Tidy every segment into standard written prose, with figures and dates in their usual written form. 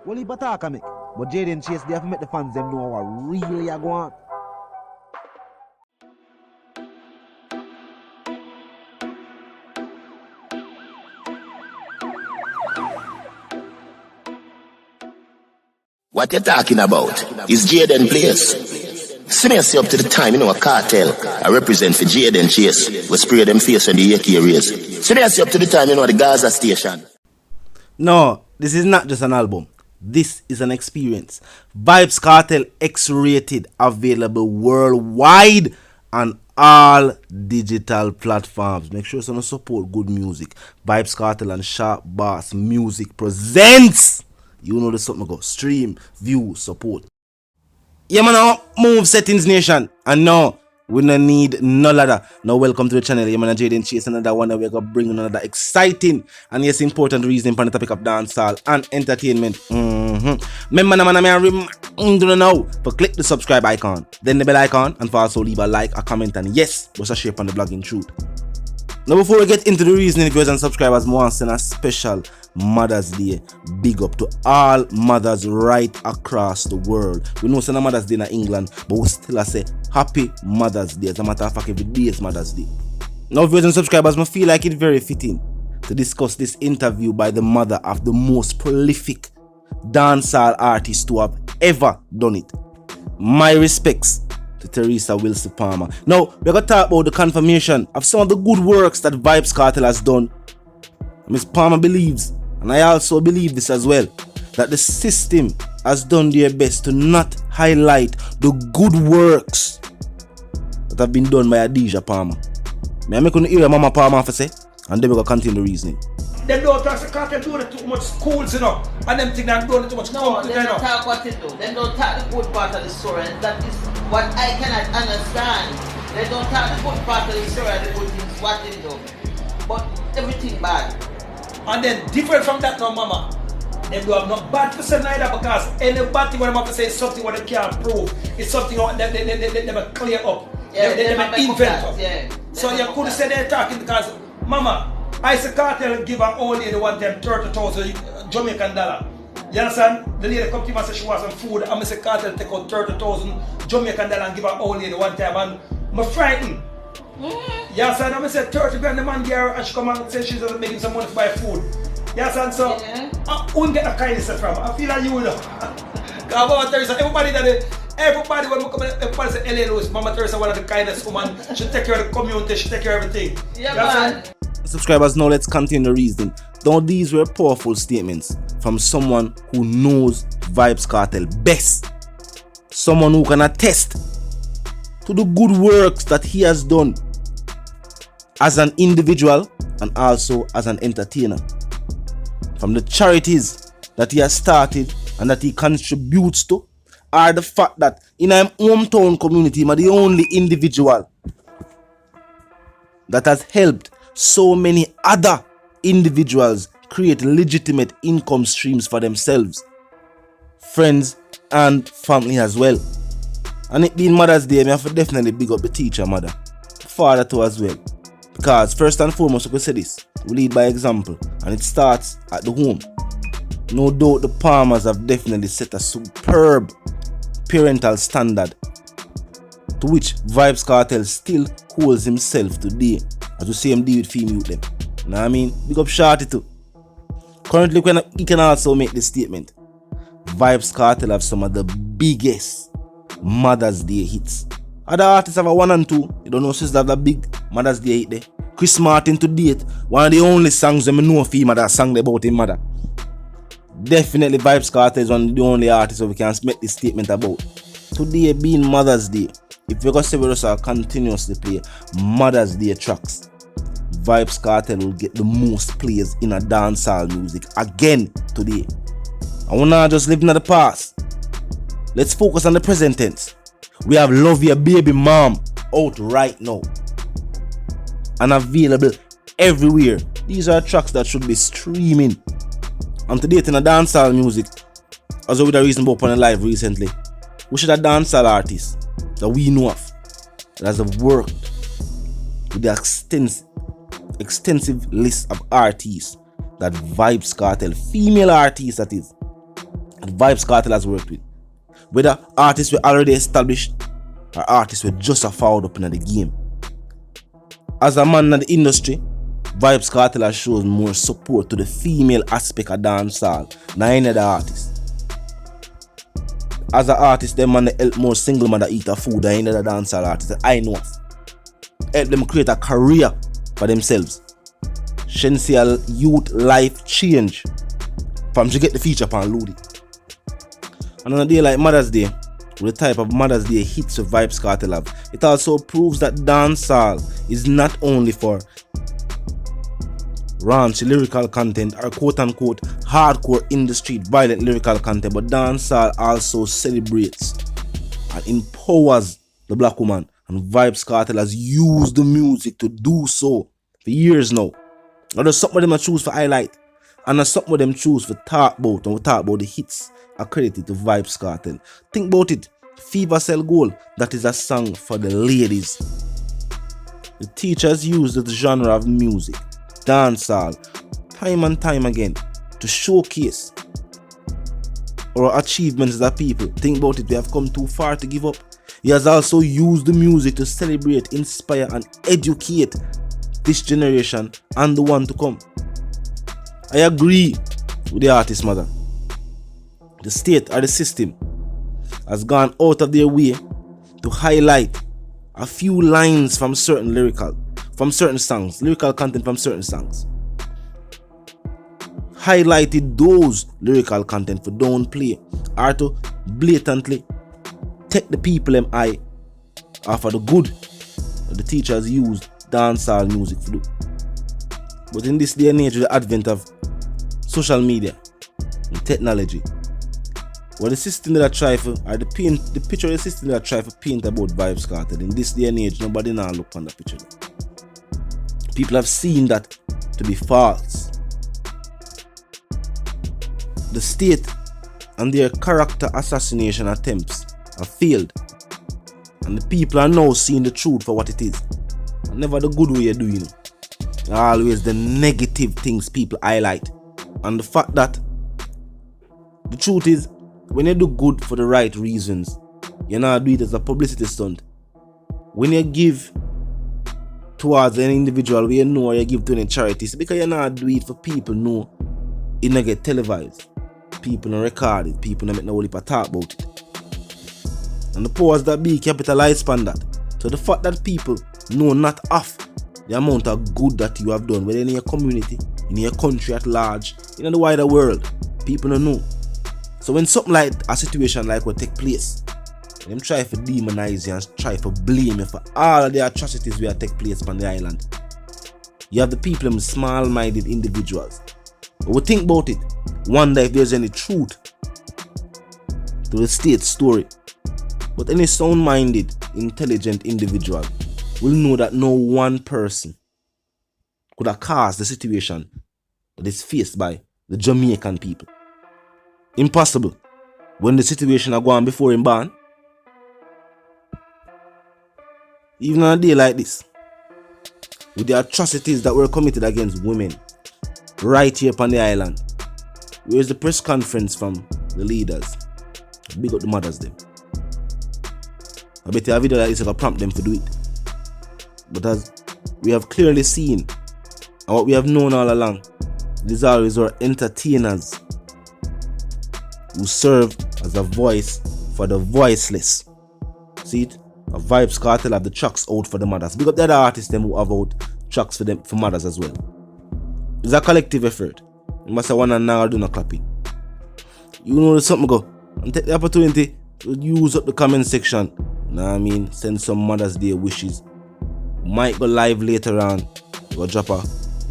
Well, he bataka make. But Jaden Chase, they have to make the fans them know what really are going on. What you talking about is Jaden Place. See me up to the time, a Kartel. I represent for Jaden Chase. We spray them face on the AK rays. See me up to the time, the Gaza station. No, this is not just an album. This is an experience. Vybz Kartel X-rated, available worldwide on all digital platforms. Make sure you support good music. Vybz Kartel and Sharp Bass Music presents. You know the something go. Stream, view, support. Yeah man, now move settings nation. And now we don't need no ladder. Now welcome to the channel. Yeah man, Jaden Chase, another one that we're gonna bring another exciting and yes important reason for the topic of dancehall and entertainment. Remember now to click the subscribe icon, then the bell icon, and for also leave a like, a comment, and yes, what's a share on the blogging truth. Now before we get into the reasoning, viewers and subscribers, I want to send a special Mother's Day big up to all mothers right across the world. We know it's not Mother's Day in England, but we still say Happy Mother's Day. As a matter of fact, every day is Mother's Day. Now viewers and subscribers, I feel like it's very fitting to discuss this interview by the mother of the most prolific dancehall artist to have ever done it. My respects to Teresa Wilson Palmer. Now, we're going to talk about the confirmation of some of the good works that Vybz Kartel has done. Ms. Palmer believes, and I also believe this as well, that the system has done their best to not highlight the good works that have been done by Adija Palmer. May I make you hear Mama Palmer for say, and then we're going to continue the reasoning. Them don't talk to Kartel doing it too much schools, and them think they're doing it too much. No, they don't talk what they do. They don't talk the good part of the story, and that is what I cannot understand. They don't talk the good part of the story, the good things, what they do. But everything bad. And then different from that now, Mama. They do have not bad to say neither, because any bad thing what I'm have to say is something what they can't prove. It's something what they never clear up. Yeah, they never invent up. Yeah. So you could say they're talking because, Mama, I say Kartel give her old lady one time 30,000 Jamaican dollar. You understand? The lady come to me and say she wants some food, and I say Kartel take out 30,000 Jamaican dollar and give her old lady one time, and I'm frightened. You understand? I say 30 grand the man give her, and she come and say she's making some money to buy food. You understand? So I won't get a kindness from her. I feel like you know. Because Teresa, everybody when we come in, everybody say LA Lewis, Mama Teresa one of the kindest woman. She take care of the community, she take care of everything. Yeah, man. Subscribers, now let's continue the reasoning. Now these were powerful statements from someone who knows Vybz Kartel best. Someone who can attest to the good works that he has done as an individual and also as an entertainer. From the charities that he has started and that he contributes to, are the fact that in our hometown community, he is the only individual that has helped so many other individuals create legitimate income streams for themselves, friends, and family as well. And it being Mother's Day, I have to definitely big up the teacher mother, the father too as well. Because first and foremost, we say this, we lead by example, and it starts at the home. No doubt the Palmers have definitely set a superb parental standard to which Vybz Kartel still holds himself today, as we see him deal with female them. You know what I mean? Big up Shorty too. Currently, he can also make this statement. Vybz Kartel have some of the biggest Mother's Day hits. Other artists have a 1 and 2. You don't know sisters have a big Mother's Day hit there. Chris Martin to date, one of the only songs that I know of him that sang about his mother. Definitely Vybz Kartel is one of the only artists that we can make this statement about. Today being Mother's Day, if you're going to say we just continuously play Mother's Day tracks, Vybz Kartel will get the most plays in a dancehall music again today. And we're not just living in the past. Let's focus on the present tense. We have Love Your Baby Mom out right now and available everywhere. These are tracks that should be streaming. And today in a dancehall music, as with a reason about on live recently, we should have dancehall artists that we know of that have worked with the extensive list of artists that Vybz Kartel, female artists that is, that Vybz Kartel has worked with. Whether artists were already established or artists were just a forward up in the game. As a man in the industry, Vybz Kartel has shown more support to the female aspect of dancehall than any other artist. As an artist, them man help more single mother eat a food than any other dancehall artist that I know of. Help them create a career for themselves. Essential youth life change from she get the feature upon Ludi. And on a day like Mother's Day, with the type of Mother's Day hits of Vybz Kartel have, it also proves that dancehall is not only for raunchy lyrical content or quote-unquote hardcore in the street violent lyrical content, but dancehall also celebrates and empowers the black woman, and Vybz Kartel has used the music to do so for years now. Now there's something them I choose for highlight, and there's something them choose for talk about, and we talk about the hits accredited to Vybz Kartel. Think about it. Fever Cell Gold, that is a song for the ladies. The teachers use the genre of music, dancehall, time and time again to showcase our achievements as a people. Think about it, we have come too far to give up. He has also used the music to celebrate, inspire and educate this generation and the one to come. I agree with the artist mother. The state or the system has gone out of their way to highlight a few lines from certain songs, lyrical content from certain songs. Highlighted those lyrical content for downplay or to blatantly take the people eye off of the good that the teachers used dancehall music to do. But in this day and age, with the advent of social media and technology, well, the system that I try for, or the picture of the system that I try for paint about Vybz Kartel, in this day and age, nobody now look on the picture. People have seen that to be false. The state and their character assassination attempts have failed, and the people are now seeing the truth for what it is. Never the good way you do, you know. Always the negative things people highlight. And the fact that the truth is, when you do good for the right reasons, you not do it as a publicity stunt. When you give towards an individual where you know, or you give to any charities, because you not do it for people know it not get televised. People not record it, people not make no heap of talk about it. And the powers that be capitalize on that. So the fact that people know not half the amount of good that you have done, whether in your community, in your country at large, in the wider world, people don't know. So when something like a situation like what take place, them try to demonize you and try to blame you for all of the atrocities that take place on the island, you have the people, them small-minded individuals. But we think about it, wonder if there's any truth to the state story. But any sound-minded, intelligent individual will know that no one person could have caused the situation that is faced by the Jamaican people. Impossible. When the situation are gone before him born. Even on a day like this, with the atrocities that were committed against women right here upon the island, where's the press conference from the leaders? Big up the mothers them. I bet you a video like this will prompt them to do it. But as we have clearly seen, and what we have known all along, these always are entertainers who serve as a voice for the voiceless. See it? A Vybz Kartel have the tracks out for the mothers. Big up the other artists them who have out tracks for them for mothers as well. It's a collective effort. You must have one and now do not clapping. You know there's something go. And take the opportunity to use up the comment section. You know what I mean? Send some Mother's Day wishes. Might go live later on. Go drop a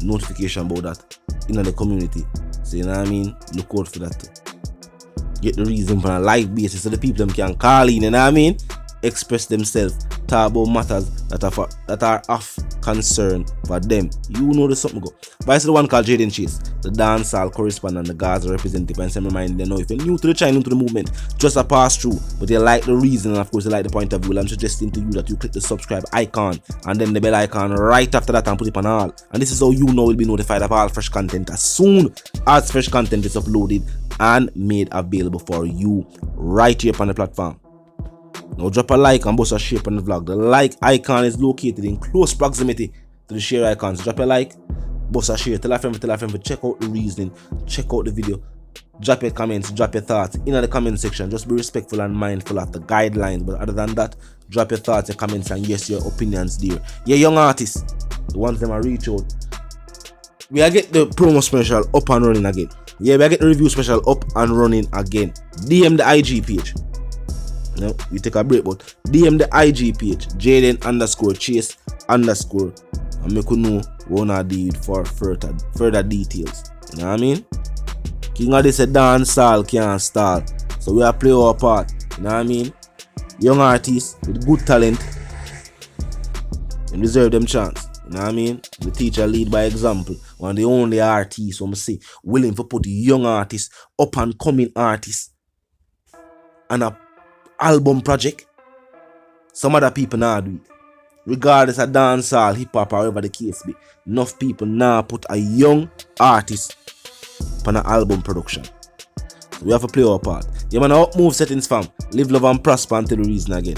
notification about that in the community. So you know what I mean? Look out for that too. Get the reason for a live basis so the people them can call in, you know what I mean? Express themselves, talk about matters that are of concern for them. You know there's something go. But I the one called Jaden Chase, the dancehall correspondent, the Gaza representative, and some remind them know if you're new to the channel, new to the movement, just a pass through, but you like the reason and of course you like the point of view. I'm suggesting to you that you click the subscribe icon and then the bell icon right after that and put it on all. And this is how you know will be notified of all fresh content as soon as fresh content is uploaded and made available for you right here on the platform. Now drop a like and bust a share on the vlog. The like icon is located in close proximity to the share icons. Drop a like, bust a share, tell a friend, check out the reasoning, check out the video. Drop your comments, drop your thoughts in the comment section. Just be respectful and mindful of the guidelines. But other than that, drop your thoughts, your comments, and yes, your opinions there. Yeah, young artists, the ones them I reach out. We are get the promo special up and running again. Yeah, we are get the review special up and running again. DM the IG page. No, we take a break, but DM the IG page, Jaden_Chase_ and make you know what I do for further details. You know what I mean? King of this a dance style can't stall. So we are play our part. You know what I mean? Young artists with good talent and deserve them chance. You know what I mean? The teacher lead by example. One of the only artists who say willing to put young artists, up and coming artists on a album project. Some other people now do it. Regardless of dancehall, hip hop, or whatever the case be, enough people now put a young artist on an album production. So we have to play our part. Yeah man, up move settings fam. Live, love and prosper until the reason again.